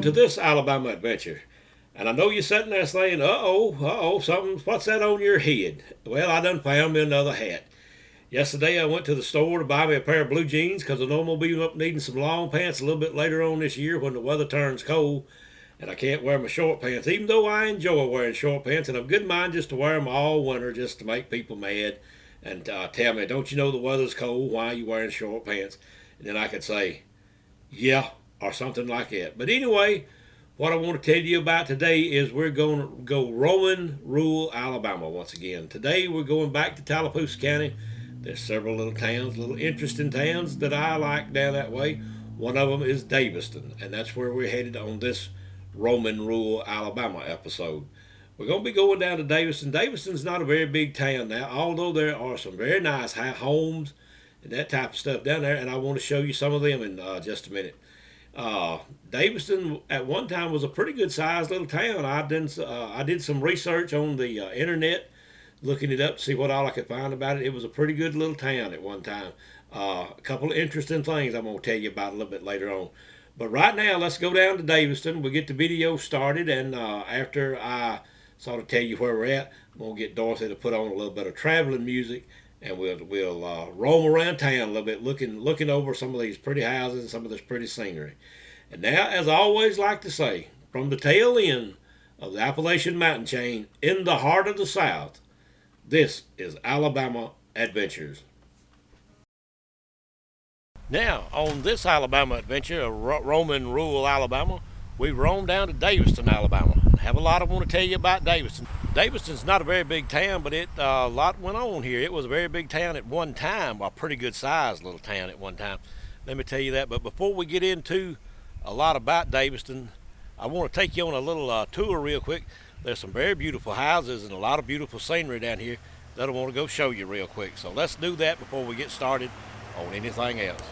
to this Alabama adventure. And I know you're sitting there saying, something, what's that on your head? Well, I done found me another hat. Yesterday I went to the store to buy me a pair of blue jeans because I know I'm going to be up needing some long pants a little bit later on this year when the weather turns cold and I can't wear my short pants, even though I enjoy wearing short pants, and I'm good mind just to wear them all winter just to make people mad and tell me, don't you know the weather's cold? Why are you wearing short pants? And then I could say, yeah, or something like that. But anyway, what I want to tell you about today is we're going to go Roamin, rural Alabama once again. Today we're going back to Tallapoosa County. There's several little towns, little interesting towns that I like down that way. One of them is Daviston, and that's where we're headed on this Roamin, rural Alabama episode. We're going to be going down to Davidson. Daviston's not a very big town now, although there are some very nice homes and that type of stuff down there, and I want to show you some of them in just a minute. Daviston at one time was a pretty good sized little town. I did some research on the internet, looking it up to see what all I could find about it. It was a pretty good little town at one time. A couple of interesting things I'm going to tell you about a little bit later on. But right now, let's go down to Daviston. We'll get the video started, and after I sort of tell you where we're at, I'm going to get Dorothy to put on a little bit of traveling music, and we'll roam around town a little bit, looking over some of these pretty houses and some of this pretty scenery. And now, as I always like to say, from the tail end of the Appalachian Mountain Chain in the heart of the South, this is Alabama Adventures. Now, on this Alabama adventure, Roamin, rural Alabama, we roam down to Daviston, Alabama. I have a lot I want to tell you about Daviston. Daviston's not a very big town, but a lot went on here. It was a very big town at one time, a pretty good sized little town at one time. Let me tell you that. But before we get into a lot about Daviston, I want to take you on a little tour real quick. There's some very beautiful houses and a lot of beautiful scenery down here that I want to go show you real quick. So let's do that before we get started on anything else.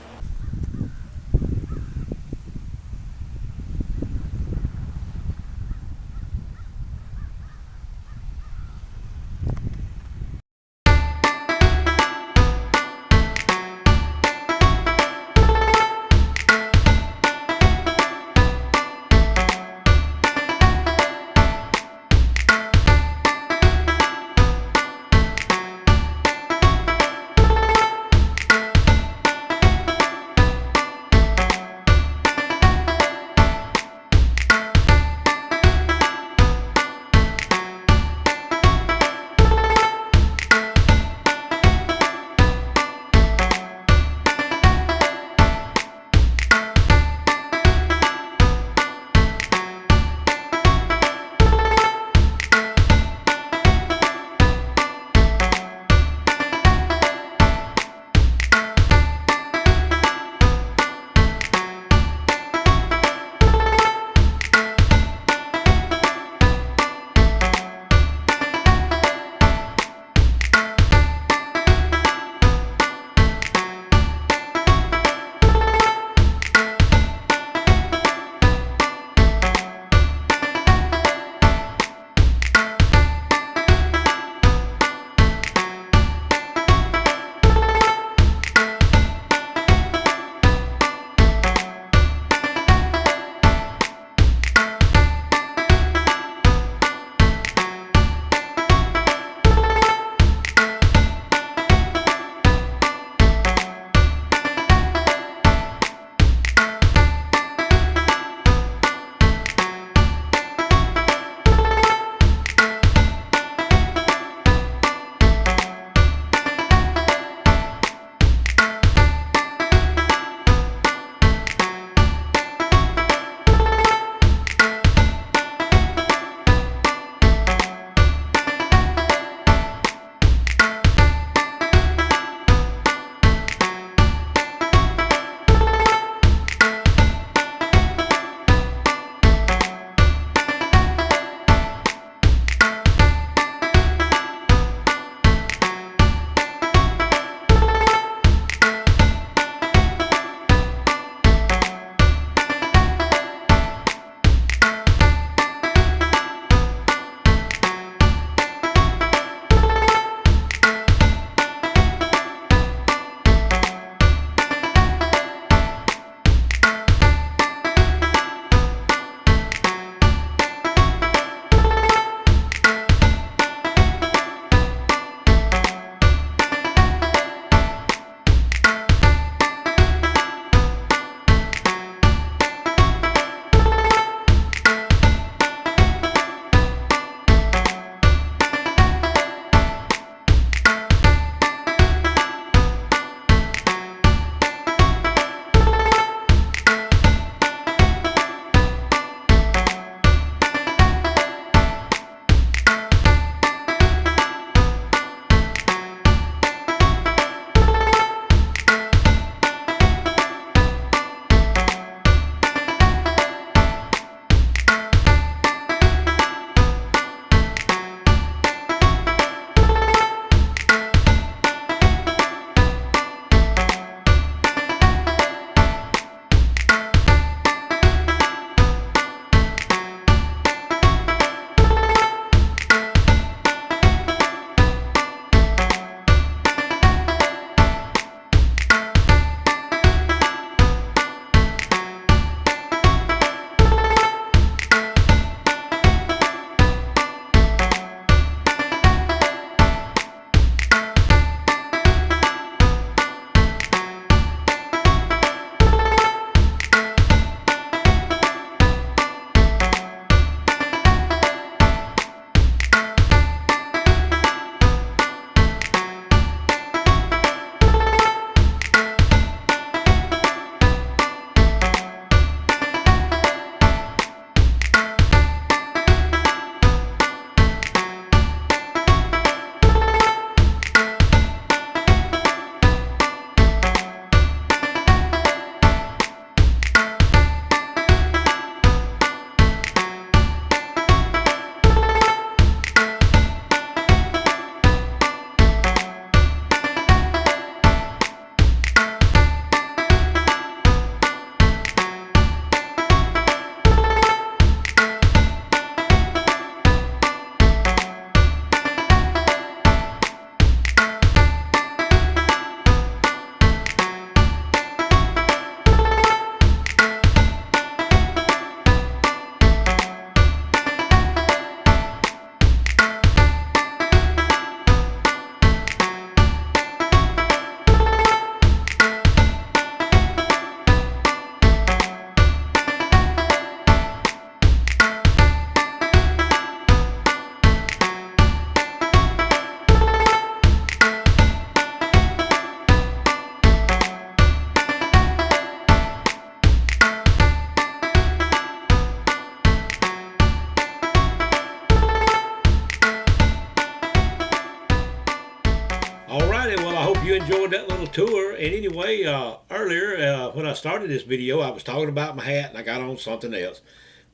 Alrighty, well, I hope you enjoyed that little tour. And anyway, earlier when I started this video, I was talking about my hat and I got on something else.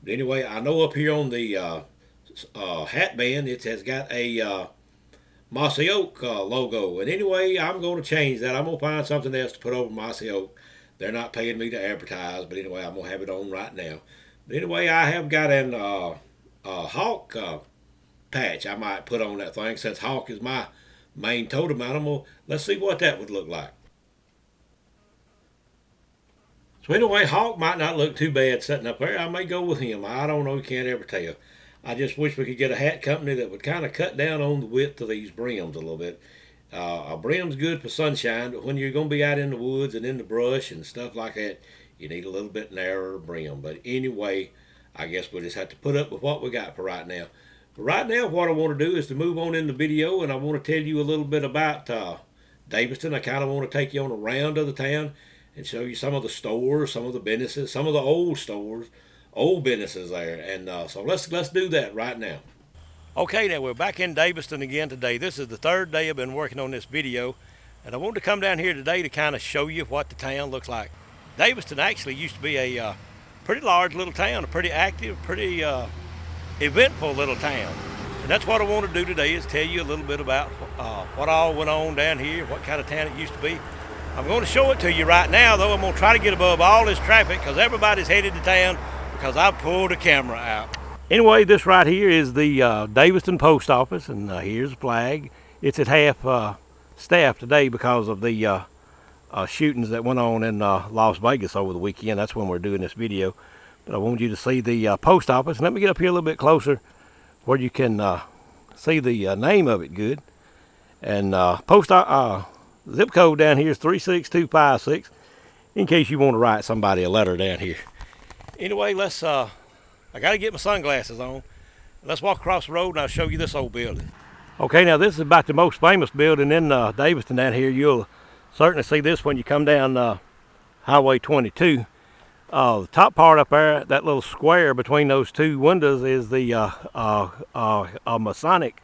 But anyway, I know up here on the hat band, it has got a Mossy Oak logo. And anyway, I'm going to change that. I'm going to find something else to put over Mossy Oak. They're not paying me to advertise, but anyway, I'm going to have it on right now. But anyway, I have got an hawk patch I might put on that thing since hawk is my main totem animal. Let's see what that would look like. So anyway, hawk might not look too bad sitting up there. I may go with him. I don't know. You can't ever tell. I just wish we could get a hat company that would kind of cut down on the width of these brims a little bit. A brim's good for sunshine, but when you're going to be out in the woods and in the brush and stuff like that, you need a little bit narrower brim. But anyway, I guess we'll just have to put up with what we got for right now. But right now, what I want to do is to move on in the video, and I want to tell you a little bit about Daviston. I kind of want to take you on a round of the town and show you some of the stores, some of the businesses, some of the old stores, old businesses there. And so let's do that right now. Okay, now we're back in Daviston again today. This is the third day I've been working on this video, and I wanted to come down here today to kind of show you what the town looks like. Daviston actually used to be a pretty large little town, a pretty active, pretty eventful little town. And that's what I want to do today, is tell you a little bit about what all went on down here, what kind of town it used to be. I'm going to show it to you right now, though. I'm going to try to get above all this traffic because everybody's headed to town because I pulled the camera out. Anyway, this right here is the Daviston post office, and here's the flag. It's at half staff today because of the shootings that went on in Las Vegas over the weekend. That's when we're doing this video. But I want you to see the post office. And let me get up here a little bit closer where you can see the name of it good. And zip code down here is 36256 in case you want to write somebody a letter down here. Anyway, I got to get my sunglasses on. Let's walk across the road and I'll show you this old building. Okay, now this is about the most famous building in Daviston down here. You'll certainly see this when you come down Highway 22. The top part up there, that little square between those two windows, is the a Masonic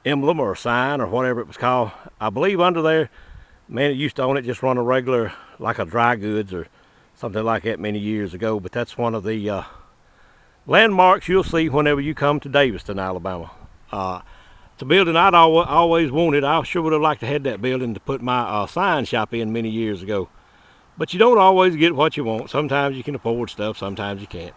emblem or sign or whatever it was called. I believe under there, man, it used to own it, just run a regular, like a dry goods or something like that many years ago. But that's one of the landmarks you'll see whenever you come to Daviston, Alabama. It's a building I'd always wanted. I sure would have liked to have that building to put my sign shop in many years ago. But you don't always get what you want. Sometimes you can afford stuff, sometimes you can't.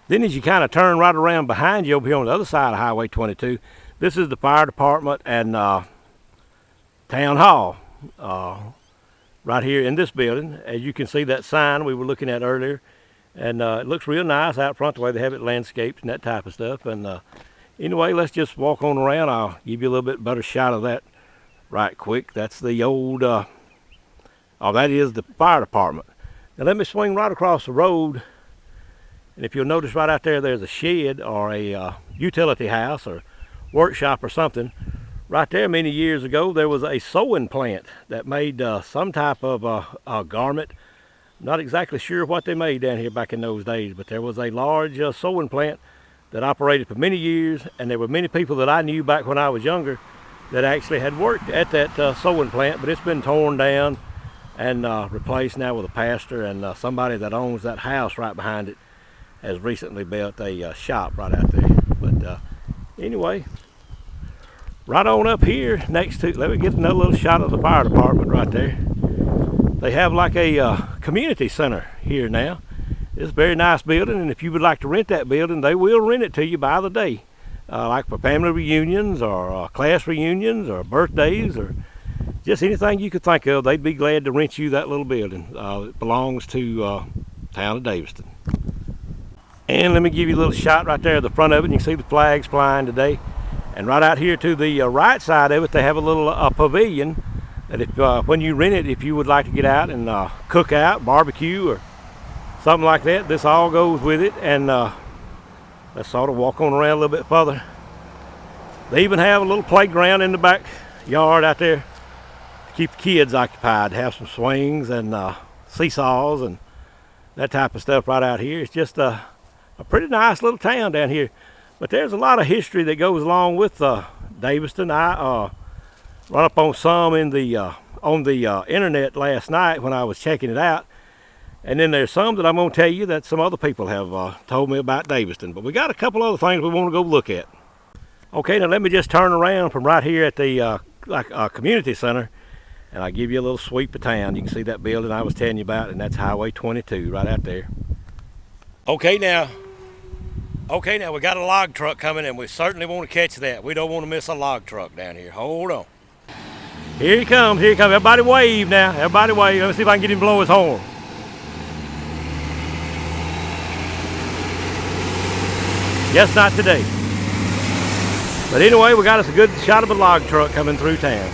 Then as you kind of turn right around behind you over here on the other side of Highway 22, this is the fire department and town hall right here in this building. As you can see, that sign we were looking at earlier. And it looks real nice out front, the way they have it landscaped and that type of stuff. And anyway, let's just walk on around. I'll give you a little bit better shot of that right quick. That's the old, that is the fire department. Now let me swing right across the road. And if you'll notice right out there, there's a shed or a utility house or workshop or something. Right there, many years ago, there was a sewing plant that made some type of a garment. Not exactly sure what they made down here back in those days, but there was a large sewing plant that operated for many years, and there were many people that I knew back when I was younger that actually had worked at that sewing plant, but it's been torn down and replaced now with a pastor, and somebody that owns that house right behind it has recently built a shop right out there. But anyway, right on up here next to, let me get another little shot of the fire department right there. They have like a community center here now. It's a very nice building, and if you would like to rent that building, they will rent it to you by the day. Like for family reunions or class reunions or birthdays or just anything you could think of, they'd be glad to rent you that little building. It belongs to town of Daviston. And let me give you a little shot right there at the front of it. You can see the flags flying today. And right out here to the right side of it, they have a little pavilion that if when you rent it, if you would like to get out and cook out, barbecue or something like that, this all goes with it. And let's sort of walk on around a little bit further. They even have a little playground in the backyard out there to keep the kids occupied. Have some swings and seesaws and that type of stuff right out here. It's just a pretty nice little town down here. But there's a lot of history that goes along with Daviston. run up on some in the on the internet last night when I was checking it out. And then there's some that I'm going to tell you that some other people have told me about Daviston. But we got a couple other things we want to go look at. Okay, now let me just turn around from right here at the community center, and I'll give you a little sweep of town. You can see that building I was telling you about, and that's Highway 22 right out there. Okay, now we got a log truck coming, and we certainly want to catch that. We don't want to miss a log truck down here. Hold on. Here he comes, here he comes. Everybody wave now, everybody wave. Let me see if I can get him to blow his horn. Guess not today. But anyway, we got us a good shot of a log truck coming through town.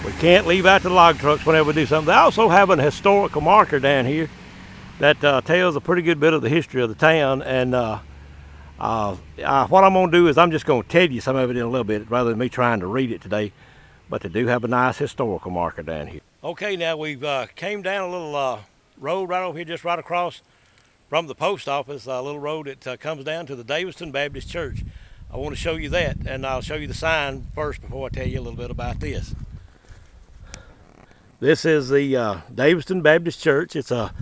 We can't leave out the log trucks whenever we do something. They also have an historical marker down here that tells a pretty good bit of the history of the town. And what I'm going to do is I'm just going to tell you some of it in a little bit rather than me trying to read it today. But they do have a nice historical marker down here. Okay, now we've came down a little road right over here, just right across from the post office, a little road that comes down to the Daviston Baptist Church. I want to show you that, and I'll show you the sign first before I tell you a little bit about this. This is the Daviston Baptist Church. It's a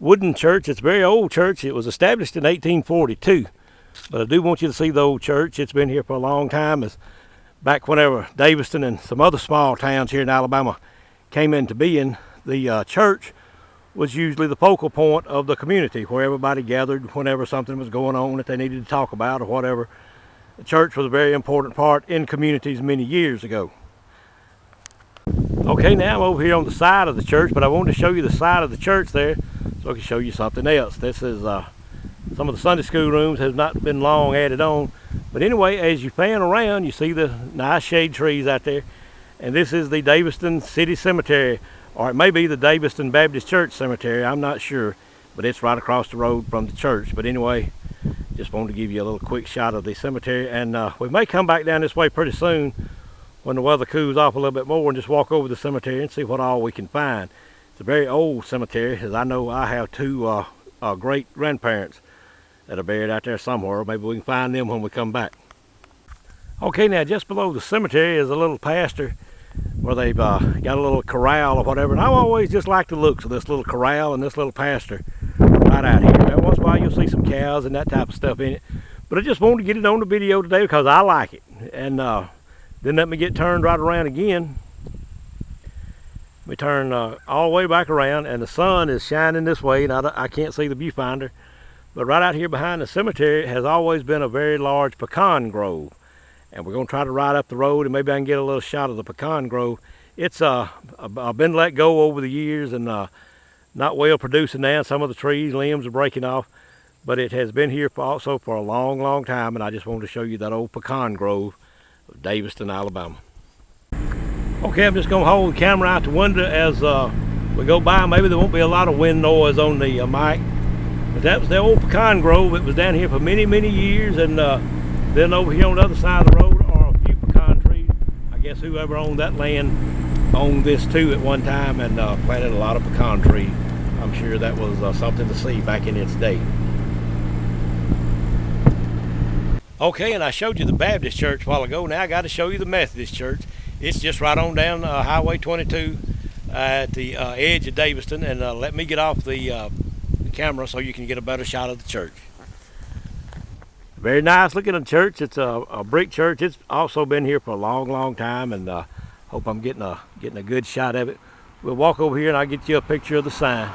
wooden church. It's a very old church. It was established in 1842, but I do want you to see the old church. It's been here for a long time. It's back whenever Daviston and some other small towns here in Alabama came into being, the church was usually the focal point of the community where everybody gathered whenever something was going on that they needed to talk about or whatever. The church was a very important part in communities many years ago. Okay, now I'm over here on the side of the church, but I wanted to show you the side of the church there so I can show you something else. This is some of the Sunday school rooms has not been long added on. But anyway, as you pan around, you see the nice shade trees out there. And this is the Daviston City Cemetery, or it may be the Daviston Baptist Church Cemetery, I'm not sure. But it's right across the road from the church. But anyway, just wanted to give you a little quick shot of the cemetery. And we may come back down this way pretty soon when the weather cools off a little bit more and just walk over the cemetery and see what all we can find. It's a very old cemetery, as I know I have two great grandparents that are buried out there somewhere. Maybe we can find them when we come back. Okay, now just below the cemetery is a little pasture where they've got a little corral or whatever. And I always just like the looks of this little corral and this little pasture right out here. Every once in a while you'll see some cows and that type of stuff in it. But I just wanted to get it on the video today because I like it. And then let me get turned right around again. We turn all the way back around, and the sun is shining this way, and I can't see the viewfinder. But right out here behind the cemetery has always been a very large pecan grove. And we're going to try to ride up the road, and maybe I can get a little shot of the pecan grove. It's been let go over the years and not well producing now. Some of the trees, limbs are breaking off. But it has been here also for a long, long time, and I just wanted to show you that old pecan grove of Daviston, Alabama. Okay, I'm just going to hold the camera out the window as we go by. Maybe there won't be a lot of wind noise on the mic. But that was the old pecan grove. It was down here for many, many years, and then over here on the other side of the road are a few pecan trees. I guess whoever owned that land owned this too at one time and planted a lot of pecan trees. I'm sure that was something to see back in its day. Okay, and I showed you the Baptist church a while ago. Now I got to show you the Methodist church. It's just right on down Highway 22 at the edge of Daviston. And let me get off the camera so you can get a better shot of the church. Very nice looking church. It's a brick church. It's also been here for a long, long time, and hope I'm getting a good shot of it. We'll walk over here and I'll get you a picture of the sign.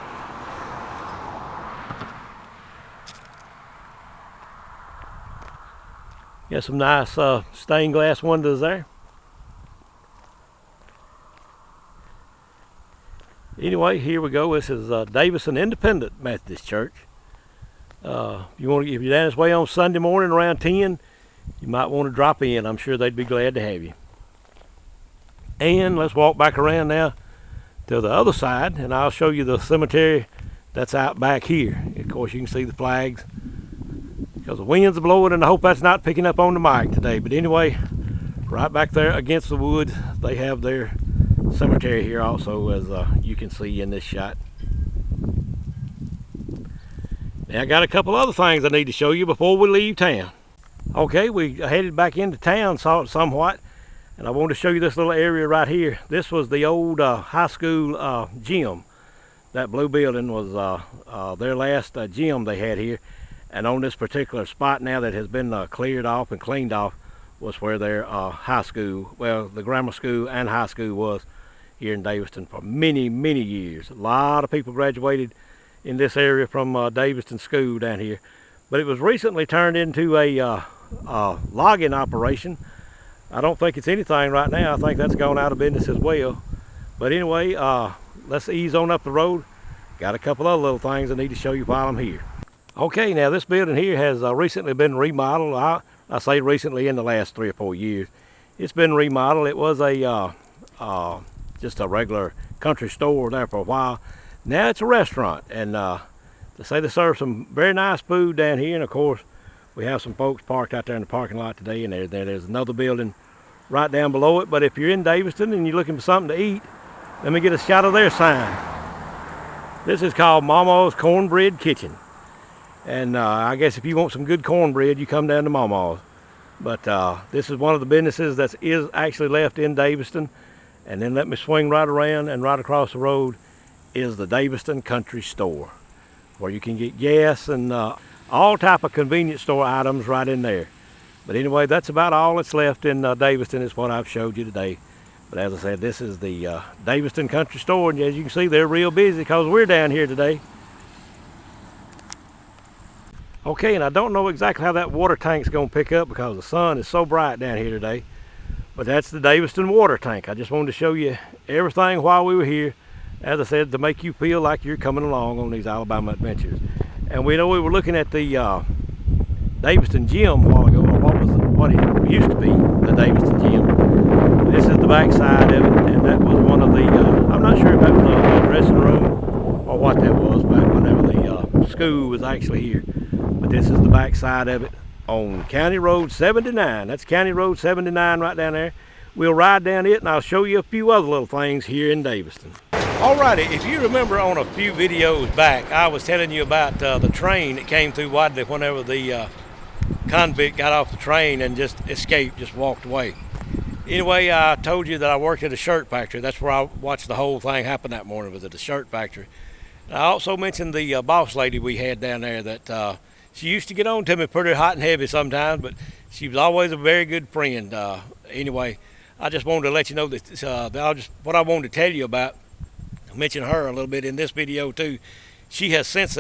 Got some nice stained glass windows there. Anyway, here we go. This is Davidson Independent Methodist Church. If you're down this way on Sunday morning around 10, you might want to drop in. I'm sure they'd be glad to have you. And let's walk back around now to the other side, and I'll show you the cemetery that's out back here. Of course, you can see the flags because the wind's blowing, and I hope that's not picking up on the mic today. But anyway, right back there against the woods, they have their cemetery here also, as you can see in this shot. Now I got a couple other things I need to show you before we leave town. Okay, we headed back into town somewhat. And I want to show you this little area right here. This was the old high school gym. That blue building was their last gym they had here. And on this particular spot now that has been cleared off and cleaned off was where their high school, well, the grammar school and high school was here in Daviston for many, many years. A lot of people graduated in this area from Daviston School down here. But it was recently turned into a logging operation. I don't think it's anything right now. I think that's gone out of business as well. But anyway, let's ease on up the road. Got a couple other little things I need to show you while I'm here. Okay, now this building here has recently been remodeled. I say recently, in the last 3 or 4 years. It's been remodeled. It was a just a regular country store there for a while. Now it's a restaurant, and they say they serve some very nice food down here. And of course, we have some folks parked out there in the parking lot today, and there's another building right down below it. But if you're in Daviston and you're looking for something to eat, let me get a shot of their sign. This is called Mama's Cornbread Kitchen. And I guess if you want some good cornbread, you come down to Mama's. But this is one of the businesses that is actually left in Daviston. And then let me swing right around, and right across the road is the Daviston Country Store, where you can get gas and all type of convenience store items right in there. But anyway, that's about all that's left in Daviston is what I've showed you today. But as I said, this is the Daviston Country Store, and as you can see, they're real busy because we're down here today. Okay, and I don't know exactly how that water tank's going to pick up because the sun is so bright down here today. But that's the Daviston water tank. I just wanted to show you everything while we were here, as I said, to make you feel like you're coming along on these Alabama adventures. And we know we were looking at the Daviston gym a while ago, or what it used to be, the Daviston gym. This is the back side of it, and that was one of the, I'm not sure if that was a dressing room or what that was back whenever the school was actually here. But this is the back side of it on County Road 79. That's County Road 79 right down there. We'll ride down it, and I'll show you a few other little things here in Daviston. Alrighty, if you remember on a few videos back, I was telling you about the train that came through Wadley whenever the convict got off the train and just escaped, just walked away. Anyway, I told you that I worked at a shirt factory. That's where I watched the whole thing happen that morning, was at the shirt factory. And I also mentioned the boss lady we had down there that she used to get on to me pretty hot and heavy sometimes, but she was always a very good friend. Anyway, I just wanted to let you know that what I wanted to tell you about. I mentioned her a little bit in this video too. She has since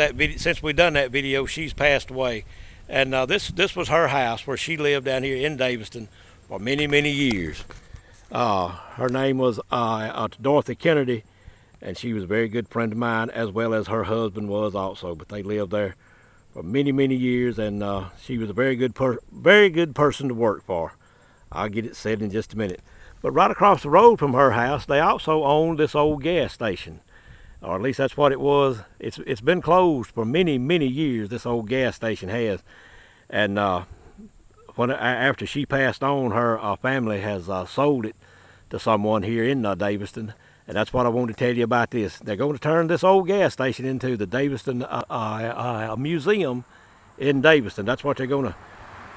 we've done that video, she's passed away. And this was her house where she lived down here in Daviston for many, many years. Her name was Dorothy Kennedy, and she was a very good friend of mine, as well as her husband was also. But they lived there for many, many years, and she was a very good person to work for. I'll get it said in just a minute. But right across the road from her house, they also owned this old gas station, or at least that's what it was. It's been closed for many, many years. This old gas station has, and after she passed on, her family has sold it to someone here in Daviston. And that's what I wanted to tell you about this. They're going to turn this old gas station into the Daviston Museum in Daviston. That's what they're going to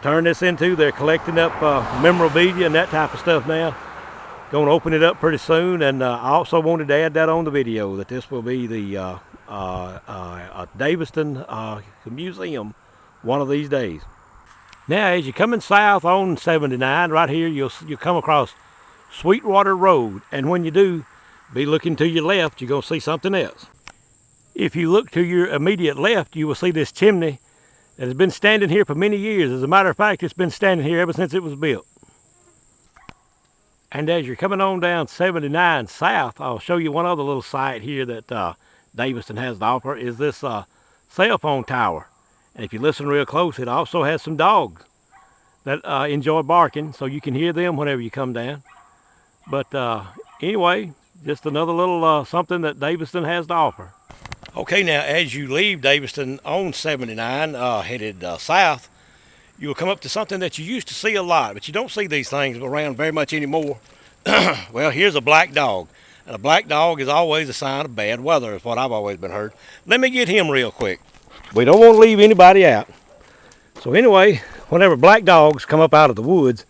turn this into. They're collecting up memorabilia and that type of stuff now. Going to open it up pretty soon. And I also wanted to add that on the video, that this will be the Daviston Museum one of these days. Now, as you're coming south on 79, right here, you'll come across Sweetwater Road. And when you do, be looking to your left, you're going to see something else. If you look to your immediate left, you will see this chimney that has been standing here for many years. As a matter of fact, it's been standing here ever since it was built. And as you're coming on down 79 south, I'll show you one other little site here that Daviston has to offer, is this cell phone tower. And if you listen real close, it also has some dogs that enjoy barking, so you can hear them whenever you come down. But anyway, just another little something that Daviston has to offer. Okay, now as you leave Daviston on 79, headed south, you will come up to something that you used to see a lot, but you don't see these things around very much anymore. Well, here's a black dog. And a black dog is always a sign of bad weather, is what I've always been heard. Let me get him real quick. We don't want to leave anybody out. So anyway, whenever black dogs come up out of the woods,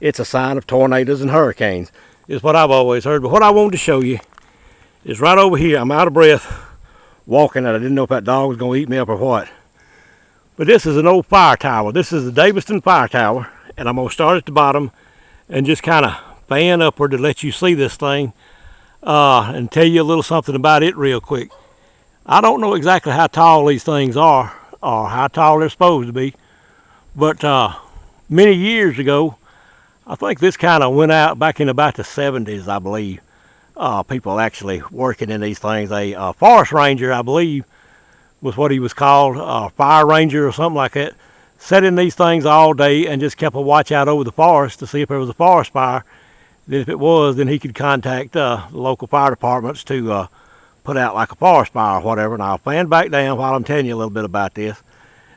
it's a sign of tornadoes and hurricanes, is what I've always heard. But what I wanted to show you is right over here. I'm out of breath walking, and I didn't know if that dog was going to eat me up or what. But this is an old fire tower. This is the Daviston fire tower, and I'm going to start at the bottom and just kind of fan upward to let you see this thing and tell you a little something about it real quick. I don't know exactly how tall these things are or how tall they're supposed to be, but many years ago, I think this kind of went out back in about the 70s, I believe. People actually working in these things. A forest ranger, I believe, was what he was called, a fire ranger or something like that, sat in these things all day and just kept a watch out over the forest to see if there was a forest fire. Then if it was, then he could contact the local fire departments to put out like a forest fire or whatever. And I'll fan back down while I'm telling you a little bit about this.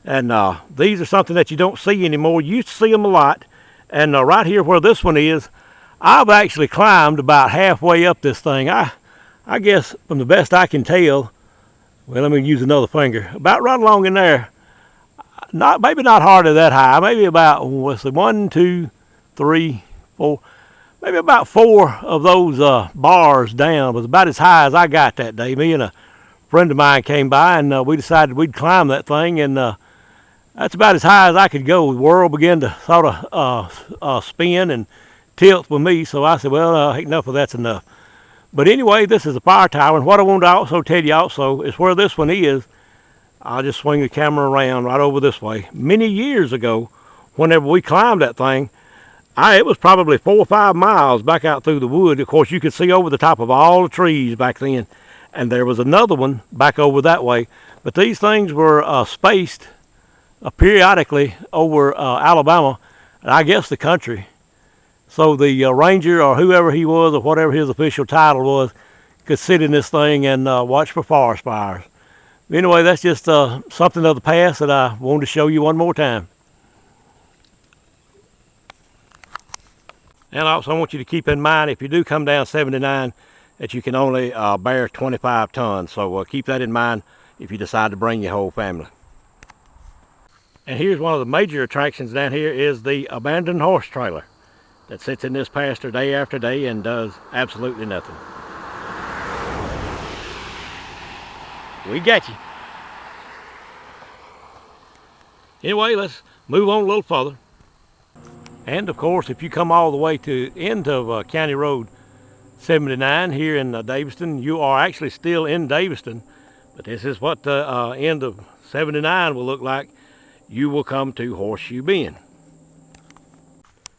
And these are something that you don't see anymore. You used to see them a lot. And right here where this one is, I've actually climbed about halfway up this thing. I guess from the best I can tell, well, let me use another finger, about right along in there, maybe not hardly that high, maybe about, let's see, 1, 2, 3, 4, maybe about 4 of those bars down was about as high as I got that day. Me and a friend of mine came by, and we decided we'd climb that thing, and that's about as high as I could go. The world began to sort of spin and tilt with me, so I said, well, enough of that's enough. But anyway, this is a fire tower, and what I wanted to also tell you also is where this one is. I'll just swing the camera around right over this way. Many years ago, whenever we climbed that thing, it was probably 4 or 5 miles back out through the wood. Of course, you could see over the top of all the trees back then, and there was another one back over that way. But these things were spaced periodically over Alabama, and I guess the country. So the ranger or whoever he was or whatever his official title was could sit in this thing and watch for forest fires. Anyway, that's just something of the past that I wanted to show you one more time. And also I want you to keep in mind, if you do come down 79, that you can only bear 25 tons. So keep that in mind if you decide to bring your whole family. And here's one of the major attractions down here is the abandoned horse trailer that sits in this pasture day after day and does absolutely nothing. We got you. Anyway, let's move on a little further. And of course, if you come all the way to the end of County Road 79 here in Daviston, you are actually still in Daviston. But this is what the end of 79 will look like. You will come to Horseshoe Bend.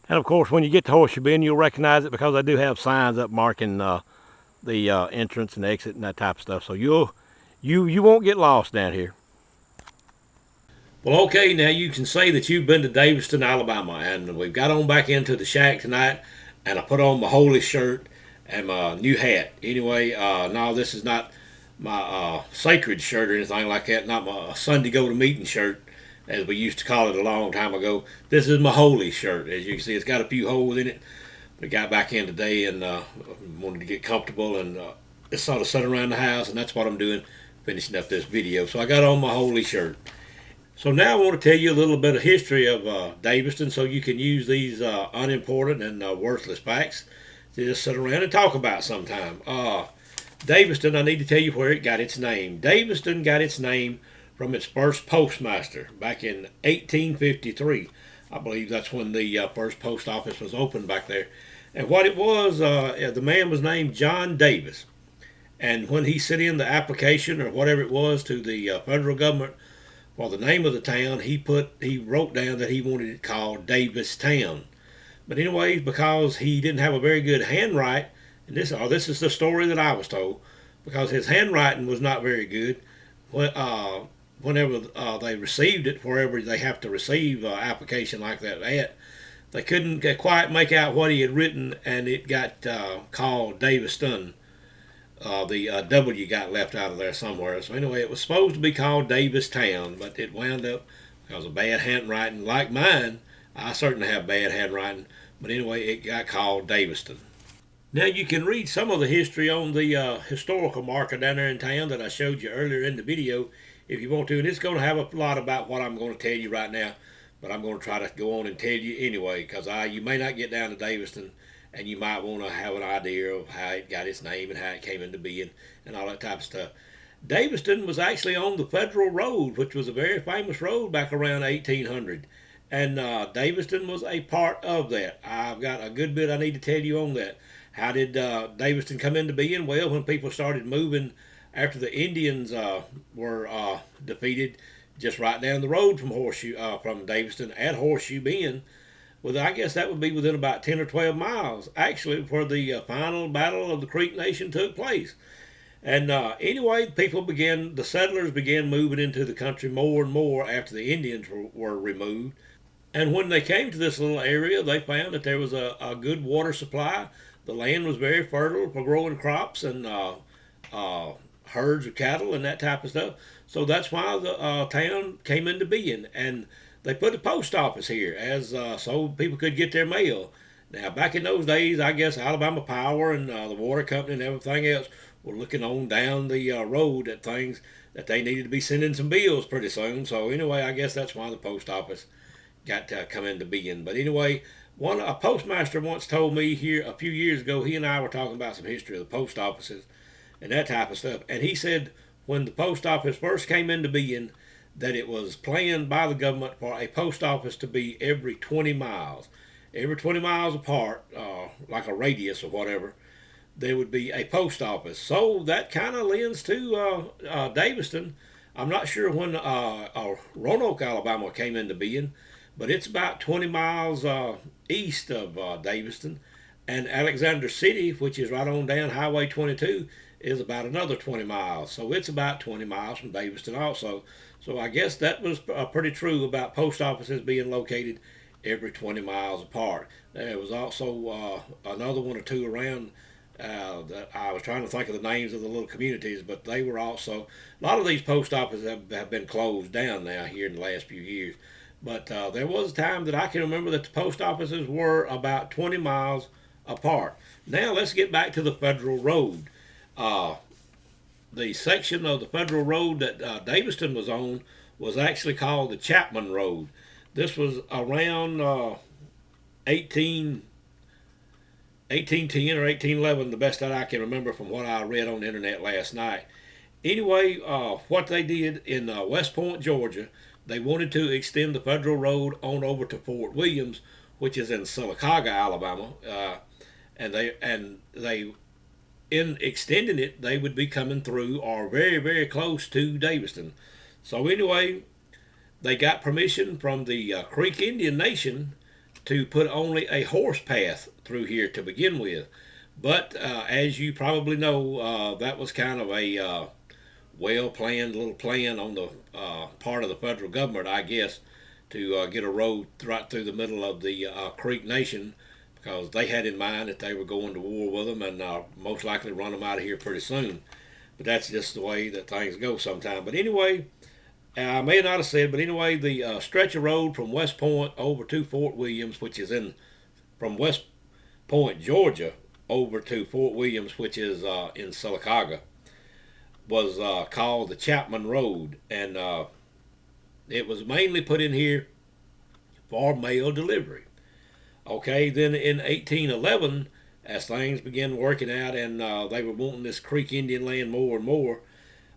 And of course, when you get to Horseshoe Bend, you'll recognize it because I do have signs up marking the entrance and exit and that type of stuff. So you won't get lost down here. Well, okay, now you can say that you've been to Daviston, Alabama, and we've got on back into the shack tonight, and I put on my holy shirt and my new hat. Anyway, no, this is not my sacred shirt or anything like that, not my Sunday go-to-meeting shirt, as we used to call it a long time ago. This is my holy shirt. As you can see, it's got a few holes in it. We got back in today and wanted to get comfortable and just sort of sit around the house, and that's what I'm doing, finishing up this video. So I got on my holy shirt. So now I want to tell you a little bit of history of Daviston, so you can use these unimportant and worthless facts to just sit around and talk about sometime. Daviston, I need to tell you where it got its name. Daviston got its name from its first postmaster back in 1853. I believe that's when the first post office was opened back there. And what it was, the man was named John Davis. And when he sent in the application or whatever it was to the federal government for the name of the town, he wrote down that he wanted it called Davistown. But anyway, because he didn't have a very good handwriting, and this is the story that I was told, because his handwriting was not very good, whenever they received it, wherever they have to receive an application like that at, they couldn't quite make out what he had written, and it got called Daviston. The W got left out of there somewhere. So anyway, it was supposed to be called Davistown, but it wound up because of bad handwriting. Like mine, I certainly have bad handwriting, but anyway, it got called Daviston. Now you can read some of the history on the historical marker down there in town that I showed you earlier in the video if you want to, and it's going to have a lot about what I'm going to tell you right now. but I'm going to try to go on and tell you anyway, because you may not get down to Daviston, and you might want to have an idea of how it got its name and how it came into being and all that type of stuff. Daviston was actually on the Federal Road, which was a very famous road back around 1800. And Daviston was a part of that. I've got a good bit I need to tell you on that. How did Daviston come into being? Well, when people started moving after the Indians were defeated, just right down the road from from Daviston at Horseshoe Bend. Well, I guess that would be within about 10 or 12 miles, actually, where the final battle of the Creek Nation took place. And anyway, the settlers began moving into the country more and more after the Indians were removed. And when they came to this little area, they found that there was a good water supply. The land was very fertile for growing crops and herds of cattle and that type of stuff. So that's why the town came into being. And they put a post office here as so people could get their mail. Now, back in those days, I guess Alabama Power and the water company and everything else were looking on down the road at things that they needed to be sending some bills pretty soon. So anyway, I guess that's why the post office got to come into being. But anyway, a postmaster once told me here a few years ago. He and I were talking about some history of the post offices and that type of stuff. And he said when the post office first came into being, that it was planned by the government for a post office to be every 20 miles. Every 20 miles apart, like a radius or whatever, there would be a post office. So that kind of lends to Daviston. I'm not sure when Roanoke, Alabama came into being, but it's about 20 miles east of Daviston. And Alexander City, which is right on down Highway 22, is about another 20 miles. So it's about 20 miles from Daviston also. So I guess that was pretty true about post offices being located every 20 miles apart. There was also another one or two around that I was trying to think of the names of the little communities, but they were also, a lot of these post offices have been closed down now here in the last few years. But there was a time that I can remember that the post offices were about 20 miles apart. Now let's get back to the Federal Road. The section of the Federal Road that Daviston was on was actually called the Chapman Road. This was around 1810 or 1811, the best that I can remember from what I read on the internet last night. Anyway, what they did in West Point, Georgia, they wanted to extend the Federal Road on over to Fort Williams, which is in Sylacauga, Alabama, and they in extending it, they would be coming through or very, very close to Daviston. So anyway, they got permission from the Creek Indian Nation to put only a horse path through here to begin with. But as you probably know, that was kind of a well-planned little plan on the part of the federal government, I guess, to get a road right through the middle of the Creek Nation, because they had in mind that they were going to war with them and most likely run them out of here pretty soon. But that's just the way that things go sometimes. But anyway, I may not have said, but anyway, the stretch of road from West Point over to Fort Williams, which is from West Point, Georgia, over to Fort Williams, which is in Sylacauga, was called the Chapman Road. And it was mainly put in here for mail delivery. Okay, then in 1811, as things began working out and they were wanting this Creek Indian land more and more,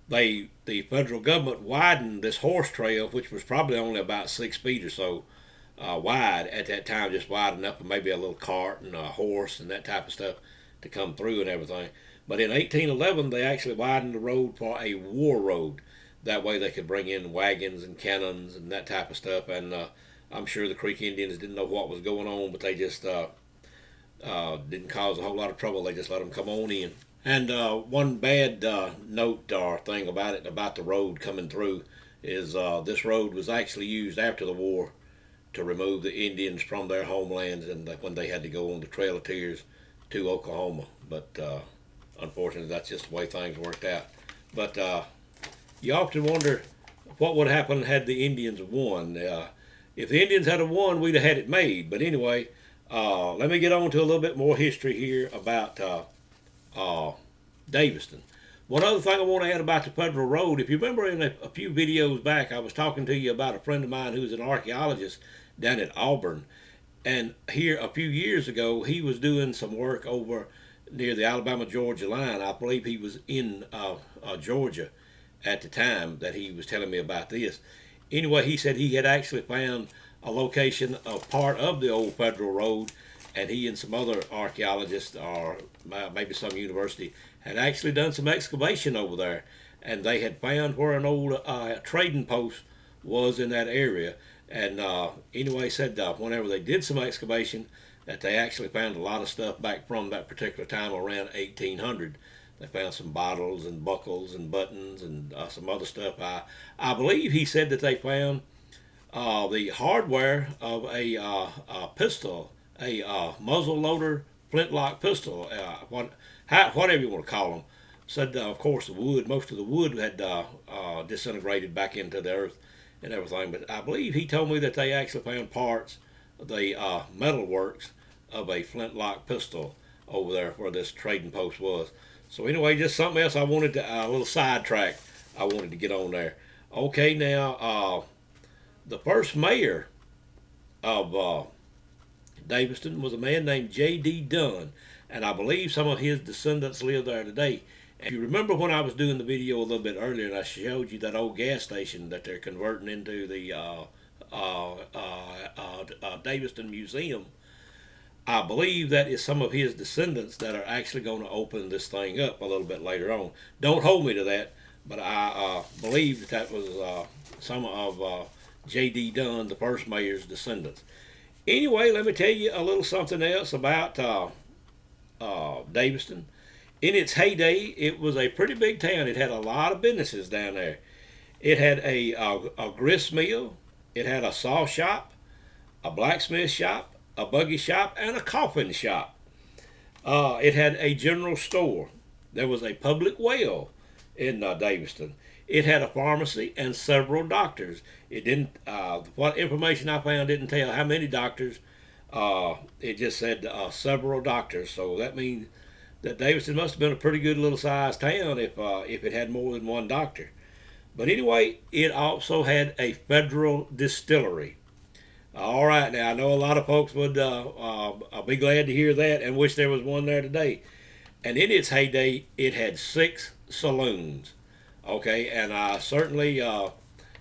the federal government widened this horse trail, which was probably only about 6 feet or so wide at that time, just wide enough for maybe a little cart and a horse and that type of stuff to come through and everything. But in 1811, they actually widened the road for a war road. That way they could bring in wagons and cannons and that type of stuff. And I'm sure the Creek Indians didn't know what was going on, but they just didn't cause a whole lot of trouble. They just let them come on in. And one bad note or thing about it, about the road coming through, is this road was actually used after the war to remove the Indians from their homelands, and when they had to go on the Trail of Tears to Oklahoma. But unfortunately, that's just the way things worked out. But you often wonder what would happen had the Indians won. If the Indians had won, we'd have had it made. But anyway, let me get on to a little bit more history here about Daviston. One other thing I want to add about the federal road, if you remember in a few videos back, I was talking to you about a friend of mine who's an archaeologist down at Auburn. And here a few years ago, he was doing some work over near the Alabama-Georgia line. I believe he was in Georgia at the time that he was telling me about this. Anyway, he said he had actually found a location of part of the old federal road, and he and some other archaeologists, or maybe some university, had actually done some excavation over there, and they had found where an old trading post was in that area. And anyway, said whenever they did some excavation, that they actually found a lot of stuff back from that particular time around 1800. They found some bottles and buckles and buttons and some other stuff. I believe he said that they found the hardware of a pistol, a muzzle loader flintlock pistol, whatever you want to call them. Said, of course, the wood, most of the wood had disintegrated back into the earth and everything. But I believe he told me that they actually found parts of the metal works of a flintlock pistol over there where this trading post was. So anyway, just something else I wanted to, a little sidetrack I wanted to get on there. Okay, now, the first mayor of Daviston was a man named J.D. Dunn, and I believe some of his descendants live there today. And you remember when I was doing the video a little bit earlier, and I showed you that old gas station that they're converting into the Daviston Museum. I believe that is some of his descendants that are actually going to open this thing up a little bit later on. Don't hold me to that, but I believe that was some of J.D. Dunn, the first mayor's descendants. Anyway, let me tell you a little something else about Daviston. In its heyday, it was a pretty big town. It had a lot of businesses down there. It had a grist mill. It had a saw shop, a blacksmith shop, a buggy shop, and a coffin shop. It had a general store. There was a public well in Daviston. It had a pharmacy and several doctors. It didn't. What information I found didn't tell how many doctors. It just said several doctors. So that means that Davidson must have been a pretty good little sized town if it had more than one doctor. But anyway, it also had a federal distillery. All right, now I know a lot of folks would be glad to hear that and wish there was one there today. And in its heyday, it had 6 saloons. Okay, and I certainly, if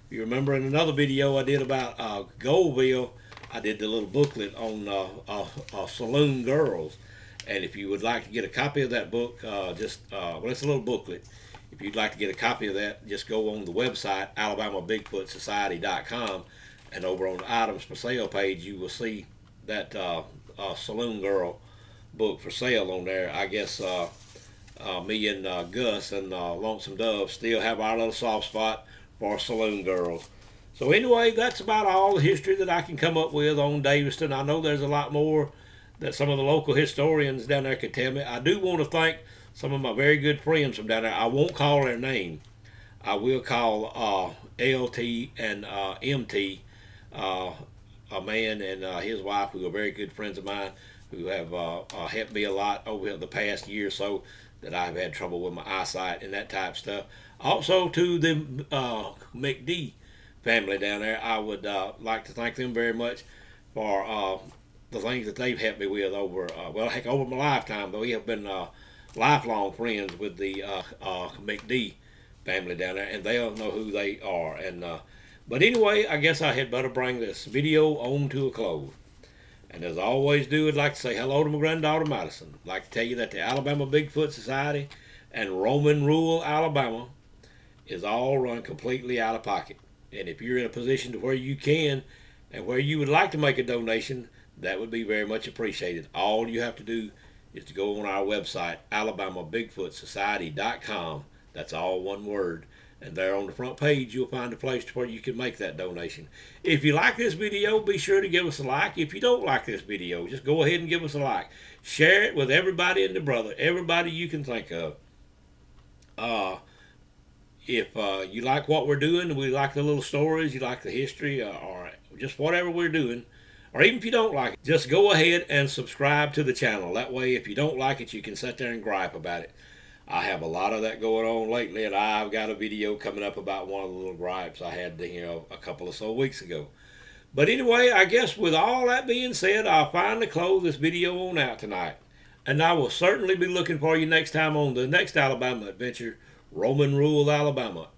you remember in another video I did about Goldville, I did the little booklet on saloon girls. And if you would like to get a copy of that book, well, it's a little booklet. If you'd like to get a copy of that, just go on the website, alabamabigfootsociety.com, and over on the items for sale page, you will see that Saloon Girl book for sale on there. I guess me and Gus and Lonesome Dove still have our little soft spot for Saloon Girls. So anyway, that's about all the history that I can come up with on Daviston. I know there's a lot more that some of the local historians down there could tell me. I do want to thank some of my very good friends from down there. I won't call their name. I will call LT and MT, a man and his wife who are very good friends of mine, who have helped me a lot over the past year or so that I've had trouble with my eyesight and that type of stuff. Also to the McD family down there, I would like to thank them very much for the things that they've helped me with over, over my lifetime. But we have been lifelong friends with the McD family down there, and they'll know who they are. And but anyway, I guess I had better bring this video on to a close. And as I always do, I'd like to say hello to my granddaughter Madison. I'd like to tell you that the Alabama Bigfoot Society and Roamin, rural Alabama is all run completely out of pocket. And if you're in a position to where you can and where you would like to make a donation, that would be very much appreciated. All you have to do is to go on our website, alabamabigfootsociety.com. That's all one word. And there on the front page, you'll find a place to where you can make that donation. If you like this video, be sure to give us a like. If you don't like this video, just go ahead and give us a like. Share it with everybody and the brother, everybody you can think of. If you like what we're doing, we like the little stories, you like the history, or just whatever we're doing, or even if you don't like it, just go ahead and subscribe to the channel. That way, if you don't like it, you can sit there and gripe about it. I have a lot of that going on lately, and I've got a video coming up about one of the little gripes I had, a couple of so weeks ago. But anyway, I guess with all that being said, I'll finally close this video on out tonight. And I will certainly be looking for you next time on the next Alabama adventure, Roman Rural, Alabama.